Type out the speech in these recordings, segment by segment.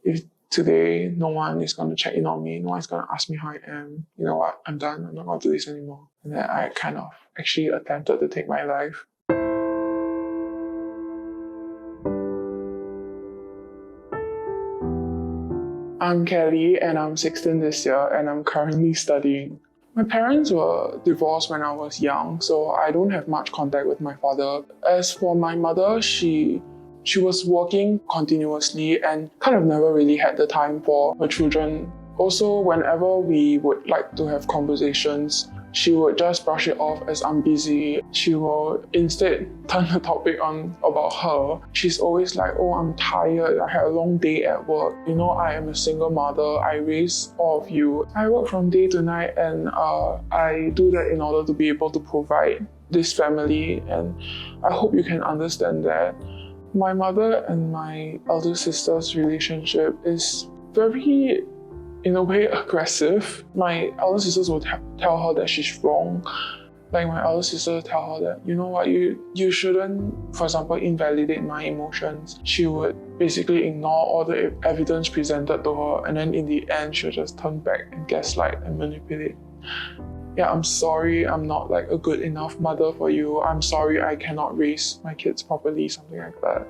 if today no one is going to check in on me, no one's going to ask me how I am, you know what, I'm done, I'm not going to do this anymore. And then I kind of actually attempted to take my life. I'm Kelly and I'm 16 this year and I'm currently studying. My parents were divorced when I was young, so I don't have much contact with my father. As for my mother, she was working continuously and kind of never really had the time for her children. Also, whenever we would like to have conversations, she would just brush it off as I'm busy. She will instead turn the topic on about her. She's always like, oh, I'm tired, I had a long day at work. You know, I am a single mother, I raise all of you. I work from day to night and I do that in order to be able to provide this family, and I hope you can understand that. My mother and my elder sister's relationship is very, in a way, aggressive. My elder sisters will tell her that she's wrong. Like my elder sister will tell her that, you know what, you shouldn't, for example, invalidate my emotions. She would basically ignore all the evidence presented to her, and then in the end, she'll just turn back and gaslight and manipulate. Yeah, I'm sorry, I'm not like a good enough mother for you. I'm sorry I cannot raise my kids properly, something like that.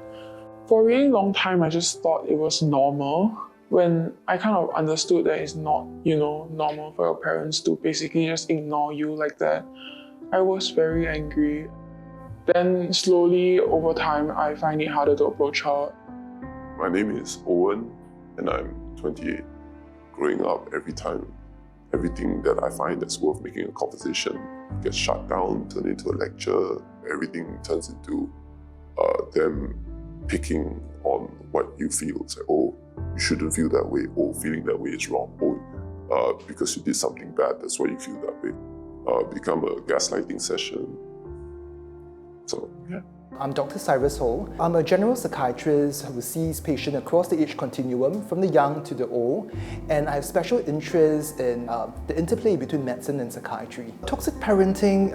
For a really long time, I just thought it was normal. When I kind of understood that it's not, normal for your parents to basically just ignore you like that, I was very angry. Then slowly, over time, I find it harder to approach her. My name is Owen, and I'm 28. Growing up, everything that I find that's worth making a conversation gets shut down, turned into a lecture. Everything turns into them picking on what you feel. It's like, oh, you shouldn't feel that way. Oh, feeling that way is wrong. Oh, because you did something bad, that's why you feel that way. Become a gaslighting session. So, yeah. I'm Dr. Cyrus Ho. I'm a general psychiatrist who sees patients across the age continuum, from the young to the old, and I have special interest in the interplay between medicine and psychiatry. Toxic parenting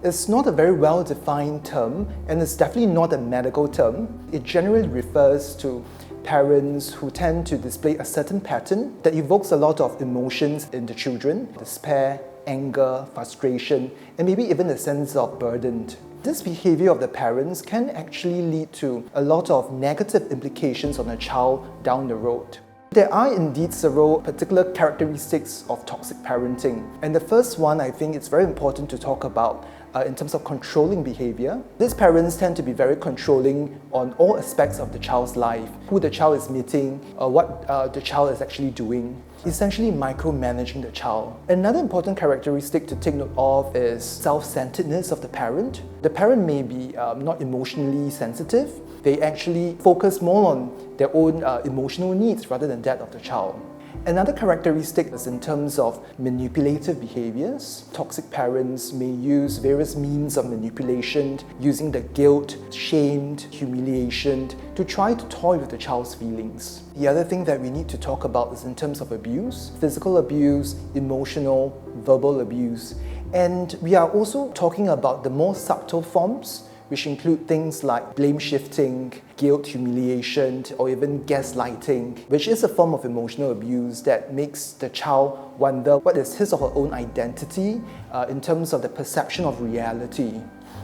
is not a very well-defined term, and it's definitely not a medical term. It generally refers to parents who tend to display a certain pattern that evokes a lot of emotions in the children: despair, anger, frustration, and maybe even a sense of burden. This behavior of the parents can actually lead to a lot of negative implications on a child down the road. There are indeed several particular characteristics of toxic parenting. And the first one, I think it's very important to talk about in terms of controlling behavior. These parents tend to be very controlling on all aspects of the child's life: who the child is meeting, what the child is actually doing, essentially micromanaging the child. Another important characteristic to take note of is self-centeredness of the parent. The parent may be not emotionally sensitive. They actually focus more on their own emotional needs rather than that of the child. Another characteristic is in terms of manipulative behaviors. Toxic parents may use various means of manipulation, using the guilt, shame, humiliation to try to toy with the child's feelings. The other thing that we need to talk about is in terms of abuse: physical abuse, emotional, verbal abuse. And we are also talking about the more subtle forms, which include things like blame shifting, guilt, humiliation, or even gaslighting, which is a form of emotional abuse that makes the child wonder what is his or her own identity in terms of the perception of reality,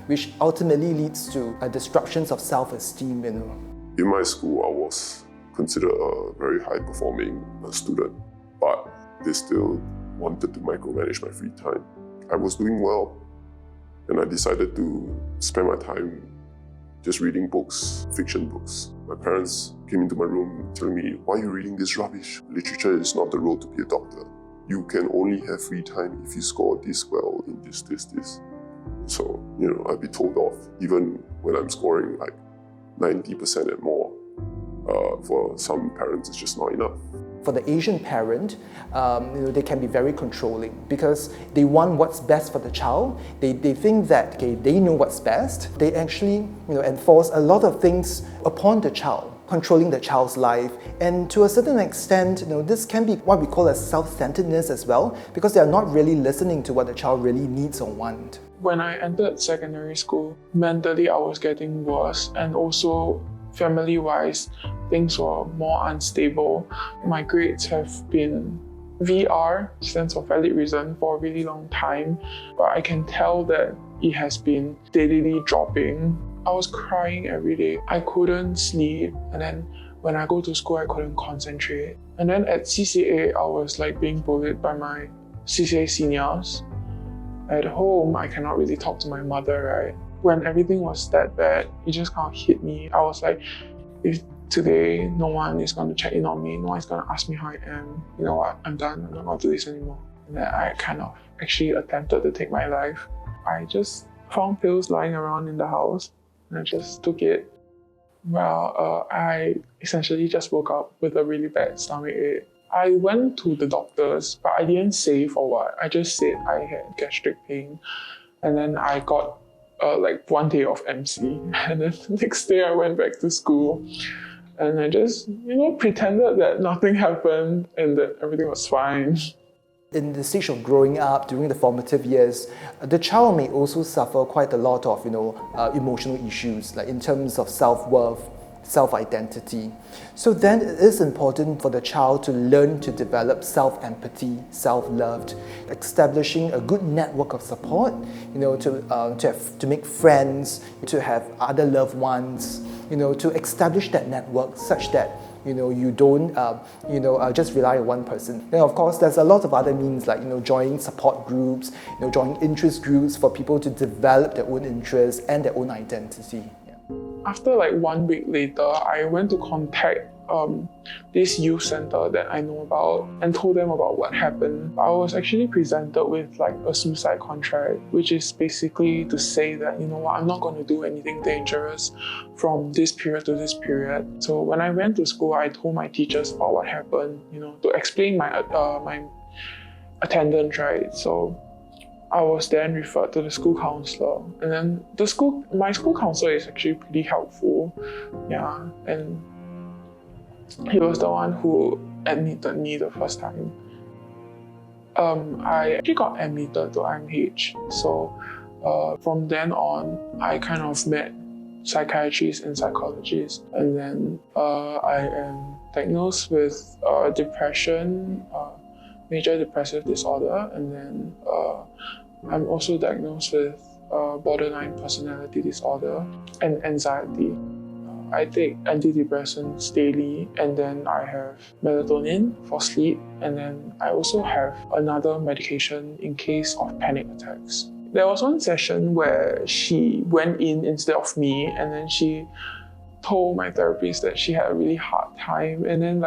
which ultimately leads to disruptions of self-esteem. In my school, I was considered a very high-performing student, but they still wanted to micromanage my free time. I was doing well, and I decided to spend my time just reading books, fiction books. My parents came into my room telling me, "Why are you reading this rubbish? Literature is not the road to be a doctor. You can only have free time if you score this well in this. So, I'd be told off, even when I'm scoring like 90% and more. For some parents, it's just not enough. For the Asian parent, they can be very controlling because they want what's best for the child. They think that they know what's best. They actually enforce a lot of things upon the child, controlling the child's life. And to a certain extent, this can be what we call as self-centeredness as well, because they are not really listening to what the child really needs or wants. When I entered secondary school, mentally I was getting worse, and also family-wise, things were more unstable. My grades have been VR, stands for valid reason, for a really long time, but I can tell that it has been steadily dropping. I was crying every day. I couldn't sleep, and then when I go to school, I couldn't concentrate. And then at CCA, I was like being bullied by my CCA seniors. At home, I cannot really talk to my mother, right? When everything was that bad, it just kind of hit me. I was like, if today no one is going to check in on me, no one is going to ask me how I am, you know what, I'm done, I'm not going to do this anymore. And then I kind of actually attempted to take my life. I just found pills lying around in the house, and I just took it. Well, I essentially just woke up with a really bad stomachache. I went to the doctors, but I didn't say for what. I just said I had gastric pain. And then I got like 1 day of MC. And then the next day I went back to school. And I just, pretended that nothing happened and that everything was fine. In the stage of growing up, during the formative years, the child may also suffer quite a lot of, emotional issues, like in terms of self-worth, self-identity. So then it is important for the child to learn to develop self-empathy, self-love, establishing a good network of support, to make friends, to have other loved ones, to establish that network such that you don't just rely on one person. Then of course there's a lot of other means like joining support groups, joining interest groups for people to develop their own interests and their own identity. After like 1 week later, I went to contact this youth center that I know about and told them about what happened. I was actually presented with like a suicide contract, which is basically to say that, I'm not going to do anything dangerous from this period to this period. So when I went to school, I told my teachers about what happened, to explain my attendance, right? So I was then referred to the school counselor, and then my school counselor is actually pretty helpful, and he was the one who admitted me the first time. I actually got admitted to IMH, so from then on, I kind of met psychiatrists and psychologists, and then I am diagnosed with depression, major depressive disorder, and then I'm also diagnosed with borderline personality disorder and anxiety. I take antidepressants daily, and then I have melatonin for sleep, and then I also have another medication in case of panic attacks. There was one session where she went in instead of me, and then she told my therapist that she had a really hard time, and then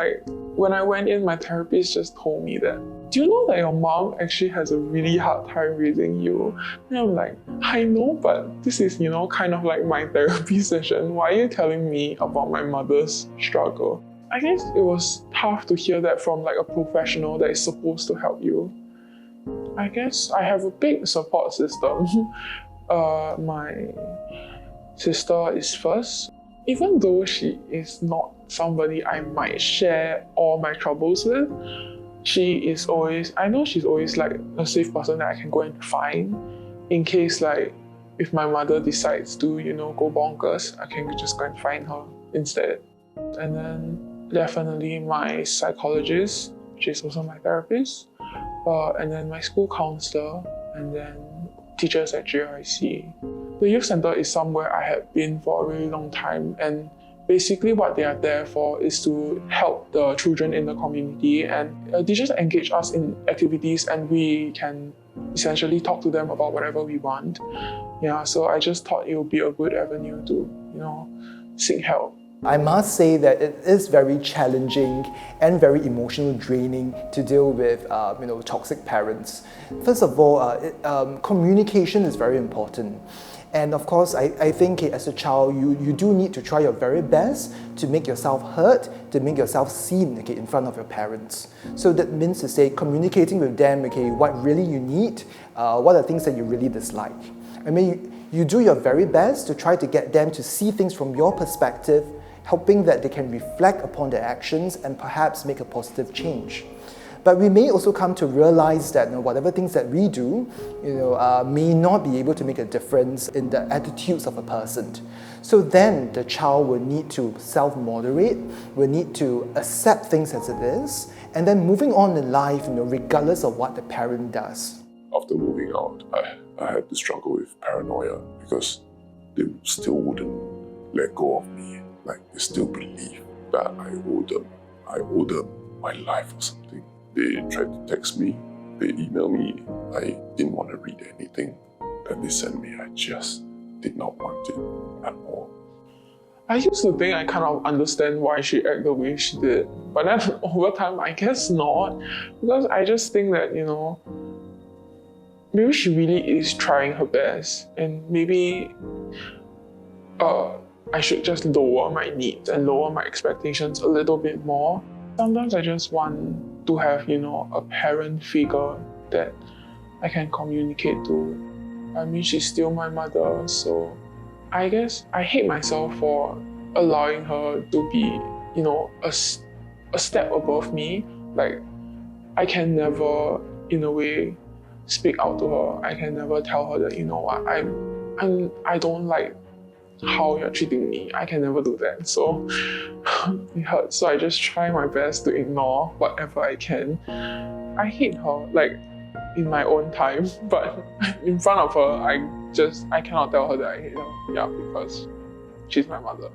when I went in, my therapist just told me that, do you know that your mom actually has a really hard time raising you? And I'm like, I know, but this is, kind of like my therapy session. Why are you telling me about my mother's struggle? I guess it was tough to hear that from like a professional that is supposed to help you. I guess I have a big support system. My sister is first. Even though she is not somebody I might share all my troubles with, she's always like a safe person that I can go and find in case if my mother decides to, go bonkers, I can just go and find her instead. And then definitely my psychologist, which is also my therapist, and then my school counselor, and then teachers at GRIC. The youth center is somewhere I have been for a really long time, and basically what they are there for is to help the children in the community, and teachers engage us in activities and we can essentially talk to them about whatever we want. So I just thought it would be a good avenue to, seek help. I must say that it is very challenging and very emotionally draining to deal with toxic parents. First of all, communication is very important. And of course, I think as a child, you do need to try your very best to make yourself heard, to make yourself seen in front of your parents. So that means to say, communicating with them, what really you need, what are things that you really dislike. You do your very best to try to get them to see things from your perspective, hoping that they can reflect upon their actions and perhaps make a positive change. But we may also come to realize that whatever things that we do, may not be able to make a difference in the attitudes of a person. So then the child will need to self-moderate, will need to accept things as it is, and then moving on in life, regardless of what the parent does. After moving out, I had to struggle with paranoia because they still wouldn't let go of me. Like, they still believe that I owe them my life or something. They tried to text me, they emailed me. I didn't want to read anything that they sent me. I just did not want it at all. I used to think I kind of understand why she acted the way she did. But then over time, I guess not. Because I just think that, maybe she really is trying her best. And maybe I should just lower my needs and lower my expectations a little bit more. Sometimes I just want to have, a parent figure that I can communicate to. I mean, she's still my mother, so I guess I hate myself for allowing her to be, a step above me. Like, I can never, in a way, speak out to her. I can never tell her that, I don't like how you're treating me. I can never do that. So it hurts. So I just try my best to ignore whatever I can. I hate her, like, in my own time, but in front of her, I cannot tell her that I hate her. Yeah, because she's my mother.